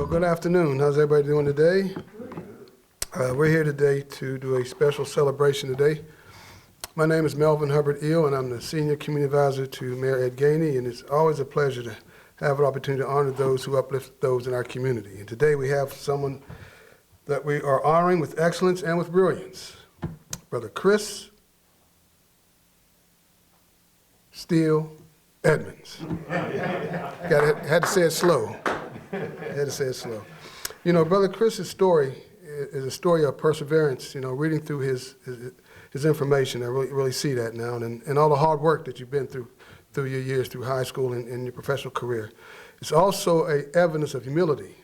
good afternoon. How's everybody doing today? We're here today to do a special celebration today. My name is Melvin Hubbard Eel, and I'm the Senior Community Advisor to Mayor Ed Gainey, and it's always a pleasure to have an opportunity to honor those who uplift those in our community. And today we have someone that we are honoring with excellence and with brilliance. Brother Chris Steele Edmonds. Had to say it slow. You know, Brother Chris's story is a story of perseverance. You know, reading through his information, I really see that now, and all the hard work that you've been through your years through high school and your professional career. It's also an evidence of humility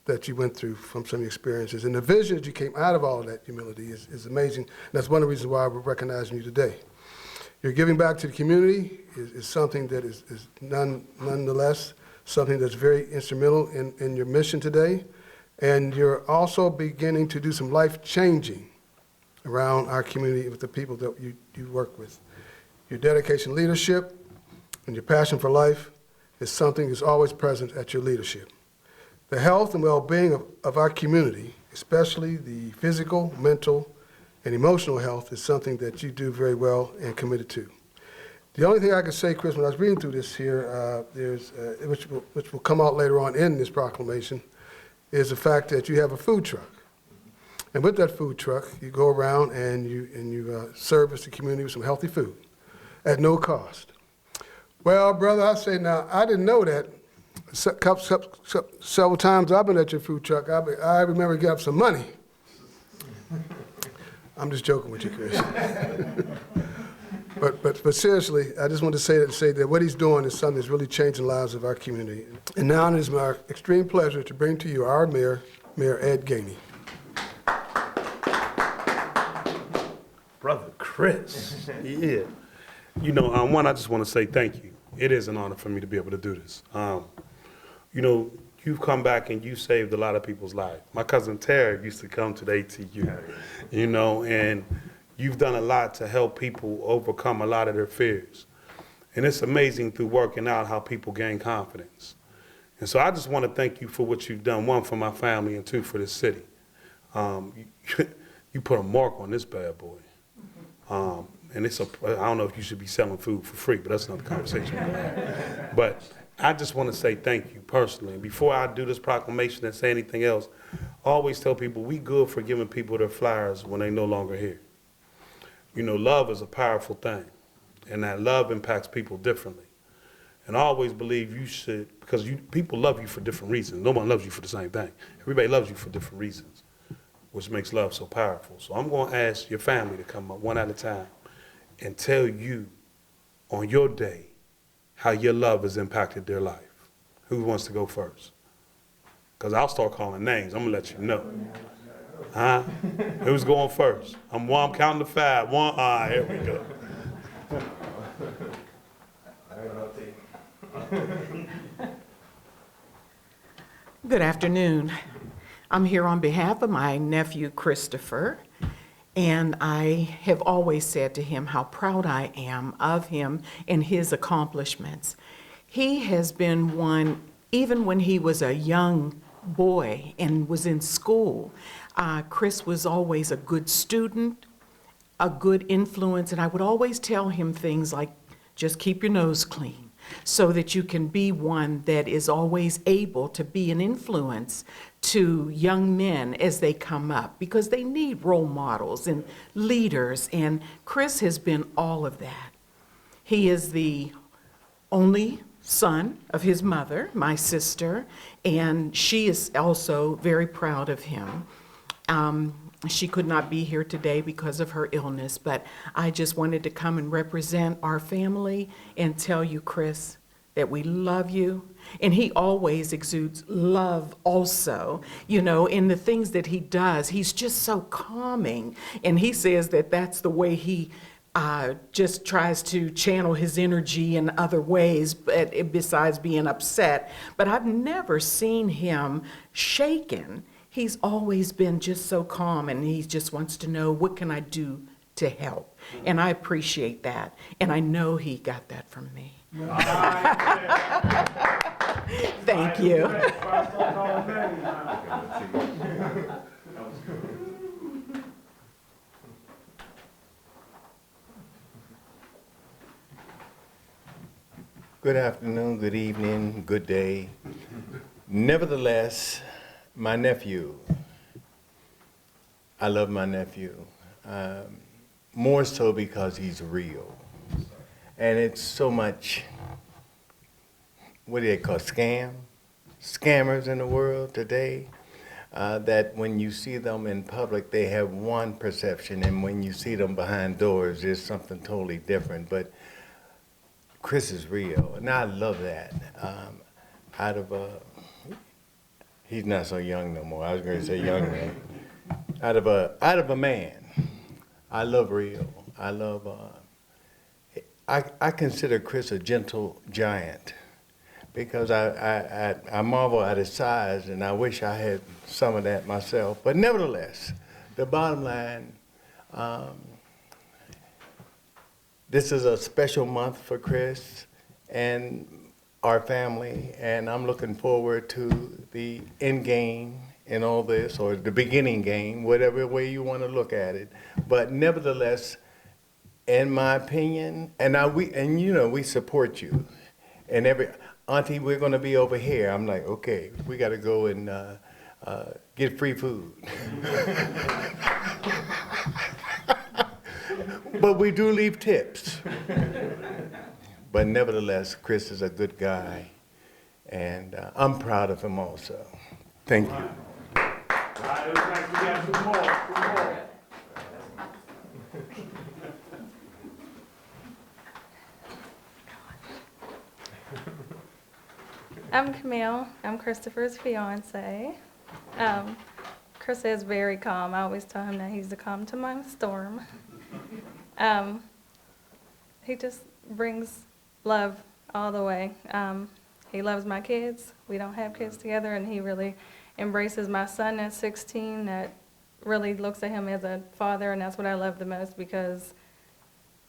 that you went through from some of your experiences, and the vision that you came out of all of that humility is amazing. And that's one of the reasons why we're recognizing you today. Your giving back to the community is something that is nonetheless something that's very instrumental in your mission today. And you're also beginning to do some life-changing around our community with the people that you work with. Your dedication, leadership, and your passion for life is something that's always present at your leadership. The health and well-being of our community, especially the physical, mental, and emotional health, is something that you do very well and committed to. The only thing I can say, Chris, when I was reading through this here, which will come out later on in this proclamation, is the fact that you have a food truck. And with that food truck, you go around and you service the community with some healthy food at no cost. Well, brother, I say now, I didn't know that. Several times I've been at your food truck, I remember getting up some money. I'm just joking with you, Chris. But seriously, I just want to say that what he's doing is something that's really changing the lives of our community. And now it is my extreme pleasure to bring to you our mayor, Mayor Ed Gainey. Brother Chris, yeah. You know, one, I just want to say thank you. It is an honor for me to be able to do this. You know, you've come back and you saved a lot of people's lives. My cousin Terry used to come to the ATU, you know, and you've done a lot to help people overcome a lot of their fears. And it's amazing through working out how people gain confidence. And so I just want to thank you for what you've done, one, for my family, and two, for this city. You put a mark on this bad boy. And I don't know if you should be selling food for free, but that's another conversation. But I just want to say thank you personally. And before I do this proclamation and say anything else, I always tell people we good for giving people their flowers when they're no longer here. You know, love is a powerful thing, and that love impacts people differently. And I always believe you should, because people love you for different reasons. No one loves you for the same thing. Everybody loves you for different reasons, which makes love so powerful. So I'm going to ask your family to come up one at a time and tell you on your day how your love has impacted their life. Who wants to go first? Because I'll start calling names. I'm going to let you know. Huh? Who's going first? I'm counting to 5. 1, here we go. Good afternoon. I'm here on behalf of my nephew, Christopher, and I have always said to him how proud I am of him and his accomplishments. He has been one, even when he was a young boy and was in school, Chris was always a good student, a good influence, and I would always tell him things like, just keep your nose clean, so that you can be one that is always able to be an influence to young men as they come up, because they need role models and leaders, and Chris has been all of that. He is the only son of his mother, my sister, and she is also very proud of him. She could not be here today because of her illness, but I just wanted to come and represent our family and tell you, Chris, that we love you. And he always exudes love also, you know, in the things that he does. He's just so calming. And he says that that's the way he just tries to channel his energy in other ways, but besides being upset. But I've never seen him shaken. He's always been just so calm, and he just wants to know, what can I do to help? And I appreciate that, and I know he got that from me. Thank you. Good afternoon, good evening, good day. Nevertheless, my nephew, I love my nephew, more so because he's real. And it's so much, what do they call scammers in the world today, that when you see them in public, they have one perception, and when you see them behind doors, there's something totally different. But Chris is real, and I love that. He's not so young no more. I was going to say young man. Out of a man, I love real. I love. I consider Chris a gentle giant, because I marvel at his size, and I wish I had some of that myself. But nevertheless, the bottom line. This is a special month for Chris and our family, and I'm looking forward to the end game in all this, or the beginning game, whatever way you want to look at it. But nevertheless, in my opinion, we support you. And auntie, we're going to be over here. I'm like, okay, we got to go and get free food. But we do leave tips. But nevertheless, Chris is a good guy, and I'm proud of him also. Thank you. All right, it looks like we got two more. I'm Camille. I'm Christopher's fiance. Chris is very calm. I always tell him that he's the calm to my storm. He just brings love all the way. He loves my kids. We don't have kids together, and he really embraces my son at 16 that really looks at him as a father, and that's what I love the most, because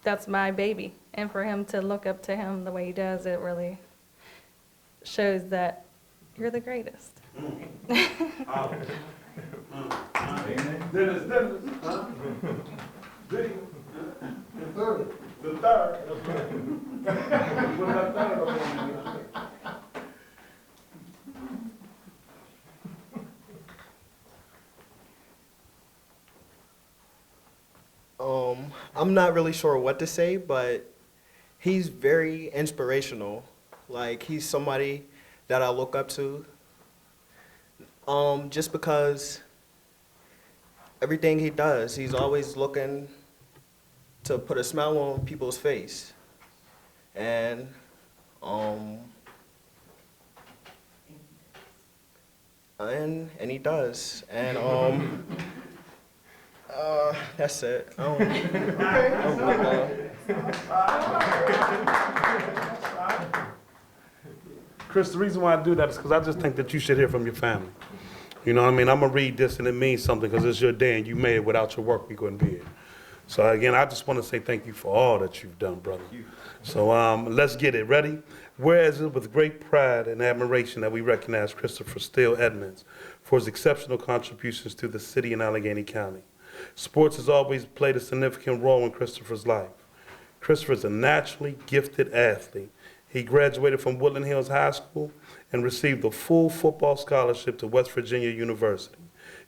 that's my baby. And for him to look up to him the way he does, it really shows that you're the greatest. Dennis, huh? The third. What about third? I'm not really sure what to say, but he's very inspirational. Like, he's somebody that I look up to. Just because everything he does, he's always looking to put a smile on people's face. And he does. And that's it. Chris, the reason why I do that is because I just think that you should hear from your family. You know what I mean? I'm going to read this, and it means something because it's your day, and you made it. Without your work, we couldn't be here. So again, I just want to say thank you for all that you've done, brother. So let's get it. Ready? Whereas it's with great pride and admiration that we recognize Christopher Edmonds for his exceptional contributions to the city and Allegheny County. Sports has always played a significant role in Christopher's life. Christopher is a naturally gifted athlete. He graduated from Woodland Hills High School and received a full football scholarship to West Virginia University.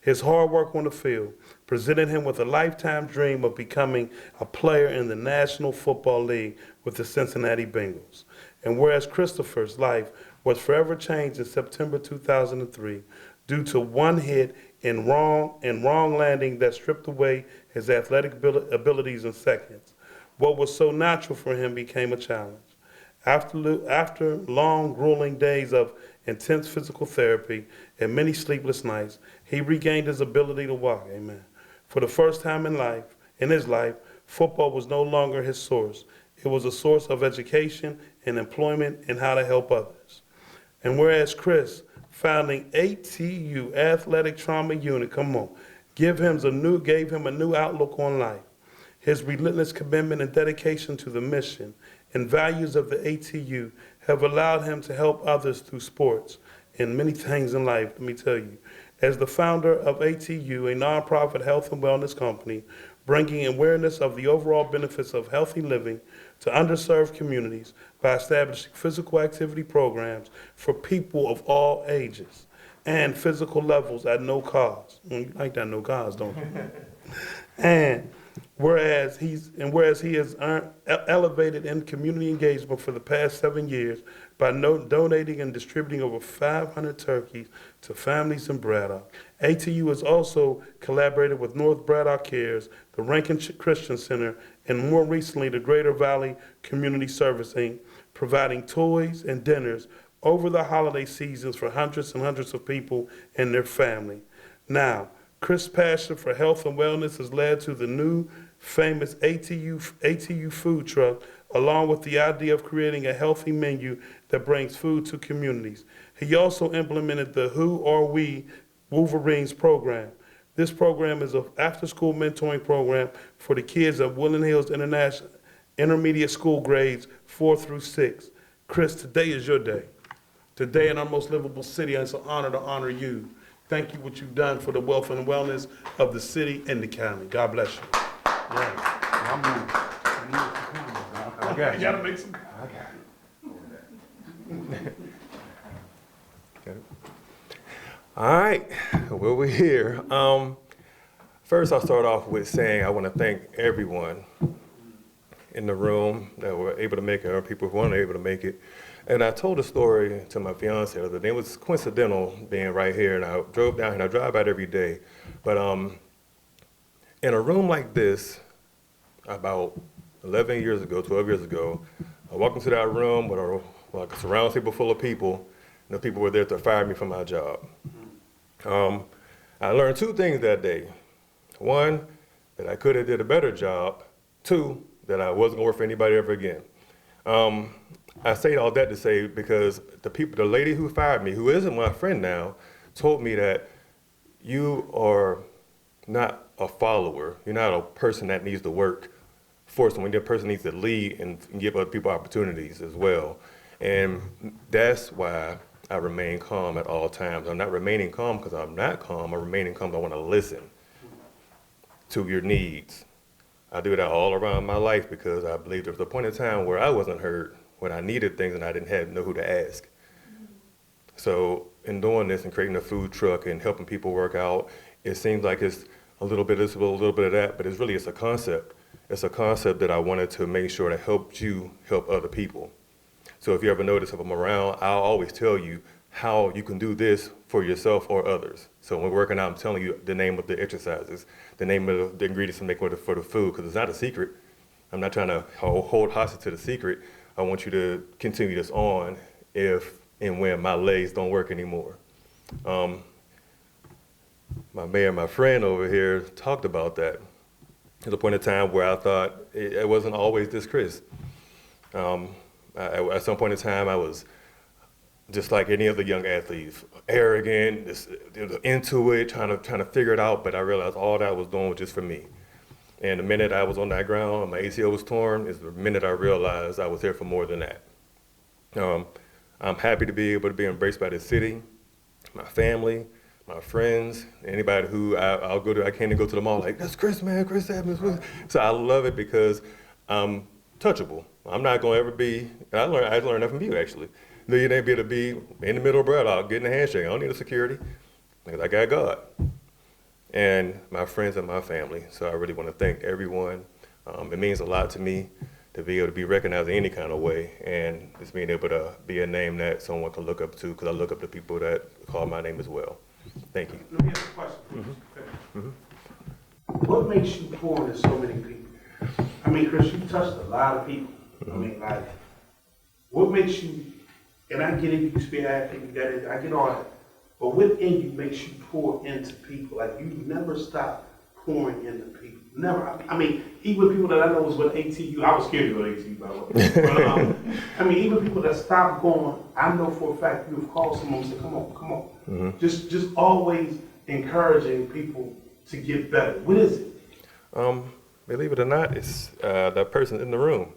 His hard work on the field presented him with a lifetime dream of becoming a player in the National Football League with the Cincinnati Bengals. And whereas Christopher's life was forever changed in September 2003 due to one hit and wrong landing that stripped away his athletic abilities in seconds, what was so natural for him became a challenge. After long, grueling days of intense physical therapy and many sleepless nights, he regained his ability to walk. Amen. For the first time in his life, football was no longer his source. It was a source of education and employment and how to help others. And whereas Chris, founding ATU Athletic Trauma Unit, gave him a new outlook on life. His relentless commitment and dedication to the mission and values of the ATU have allowed him to help others through sports and many things in life, let me tell you. As the founder of ATU, a nonprofit health and wellness company, bringing awareness of the overall benefits of healthy living to underserved communities by establishing physical activity programs for people of all ages and physical levels at no cost. You like that, no cost, don't you? And whereas he has elevated in community engagement for the past 7 years by donating and distributing over 500 turkeys to families in Braddock. ATU has also collaborated with North Braddock Cares, the Rankin Christian Center, and more recently the Greater Valley Community Service, Inc., providing toys and dinners over the holiday seasons for hundreds and hundreds of people and their family. Now, Chris' passion for health and wellness has led to the new famous ATU food truck, along with the idea of creating a healthy menu that brings food to communities. He also implemented the Who Are We Wolverines program. This program is an after-school mentoring program for the kids at Woodland Hills International Intermediate School grades 4 through 6. Chris, today is your day. Today in our most livable city, and it's an honor to honor you. Thank you for what you've done for the wealth and wellness of the city and the county. God bless you. Yeah. I got you. Gotta make some. All right, well, we're here. First, I'll start off with saying I want to thank everyone in the room that were able to make it, or people who weren't able to make it. And I told a story to my fiance the other day. It was coincidental being right here, and I drove down here, and I drive out every day. But in a room like this, about 11 years ago, 12 years ago, I walked into that room with a surround table full of people, and the people were there to fire me from my job. I learned 2 things that day. 1, that I could have did a better job. 2, that I wasn't going to work for anybody ever again. I say all that to say because the lady who fired me, who isn't my friend now, told me that you are not a follower. You're not a person that needs to work for someone. You're a person needs to lead and give other people opportunities as well. And that's why I remain calm at all times. I'm not remaining calm because I'm not calm. I'm remaining calm because I want to listen to your needs. I do that all around my life because I believe there was a point in time where I wasn't heard, when I needed things and I didn't know who to ask. So in doing this and creating a food truck and helping people work out, it seems like it's a little bit of this, a little bit of that, but it's a concept. It's a concept that I wanted to make sure that helped you help other people. So if you ever notice if I'm around, I'll always tell you how you can do this for yourself or others. So when we're working out, I'm telling you the name of the exercises, the name of the ingredients to make for the food, because it's not a secret. I'm not trying to hold hostage to the secret. I want you to continue this on if and when my legs don't work anymore. My mayor, my friend over here, talked about that. There's a point in time where I thought it wasn't always this Chris. At some point in time, I was just like any other young athlete, arrogant, just into it, trying to figure it out. But I realized all that I was doing was just for me. And the minute I was on that ground, my ACL was torn, is the minute I realized I was here for more than that. I'm happy to be able to be embraced by the city, my family, my friends, anybody who I'll go to. I can't even go to the mall like, that's Chris, man, Chris Edmonds. So I love it because I'm touchable. I'm not going to ever be, and I learned that from you, actually. You ain't be able to be in the middle of Braddock, getting a handshake. I don't need a security because I got God and my friends and my family. So I really want to thank everyone. It means a lot to me to be able to be recognized in any kind of way, and just being able to be a name that someone can look up to, because I look up to people that call my name as well. Thank you. Let me ask a question. What makes you pour into so many people? I mean, Chris, you touched a lot of people. I mean, like, what makes you, and I get it, you speak athlete, you got it, I get all that, but what in you makes you pour into people? Like, you never stop pouring into people. Never. I mean, even people that I know was with ATU, I was scared to go to ATU, by the way. But, I mean, even people that stopped going, I know for a fact you've called someone and said, come on. Mm-hmm. Just always encouraging people to get better. What is it? Believe it or not, it's that person in the room.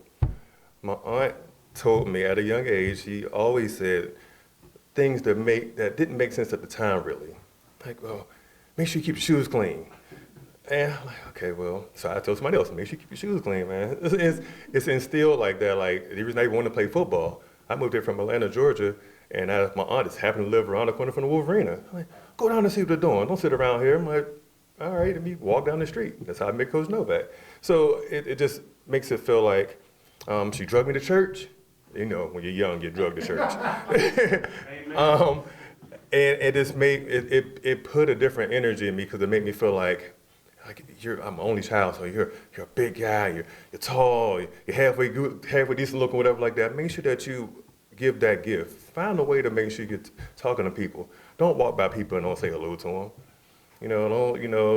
My aunt told me at a young age, he always said things that didn't make sense at the time, really. Like, well, make sure you keep your shoes clean. And I'm like, okay, well, so I told somebody else, make sure you keep your shoes clean, man. It's instilled like that. Like, the reason I even wanted to play football, I moved here from Atlanta, Georgia, and my aunt just happened to live around the corner from the Wolverina. I'm like, go down and see what they're doing. Don't sit around here. I'm like, all right, let me walk down the street. That's how I met Coach Novak. So it just makes it feel like she drugged me to church. You know, when you're young, you drug to church. And it just it put a different energy in me because it made me feel like I'm an only child, so you're a big guy, you're tall, you're halfway good, halfway decent looking, whatever like that. Make sure that you give that gift. Find a way to make sure you're talking to people. Don't walk by people and don't say hello to them.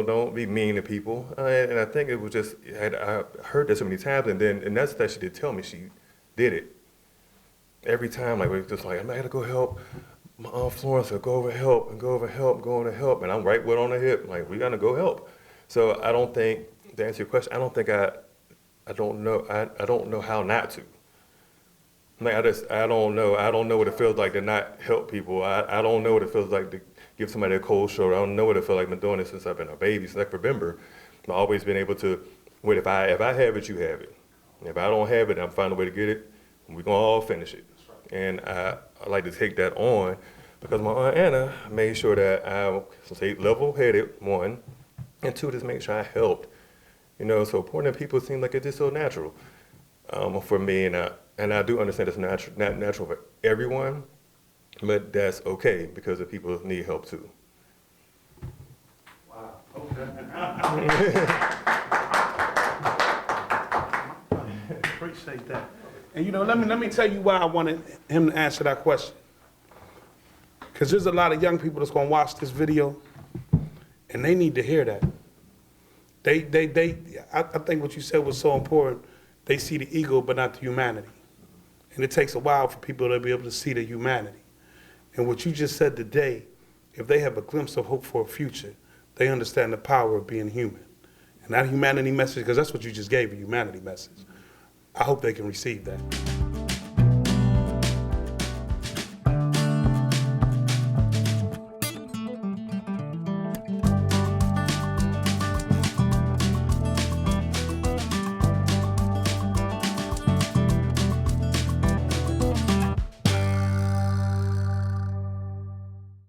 Don't be mean to people. And I think it was just I heard that so many times, and that's that she did tell me she did it every time. Like, it was just like, I gotta go help my Aunt Florence, or go over help, and I'm right with on the hip. Like, we gotta go help. So I don't think, to answer your question, I don't know how not to. Like, I don't know what it feels like to not help people. I don't know what it feels like to give somebody a cold shoulder. I don't know what it feels like. I've been doing this since I've been a baby, since I can remember. I've always been able to, if I have it, you have it. If I don't have it, I'm finding a way to get it, and we're gonna all finish it. And I like to take that on because my Aunt Anna made sure that I stay level-headed, one, and two, just make sure I helped. So supporting people seems like it's just so natural for me, and I do understand it's not natural for everyone, but that's okay because the people need help too. Wow. Okay. Appreciate that. And let me tell you why I wanted him to answer that question. Because there's a lot of young people that's gonna watch this video, and they need to hear that. I think what you said was so important. They see the ego, but not the humanity. And it takes a while for people to be able to see the humanity. And what you just said today, if they have a glimpse of hope for a future, they understand the power of being human. And that humanity message, because that's what you just gave, a humanity message. I hope they can receive that.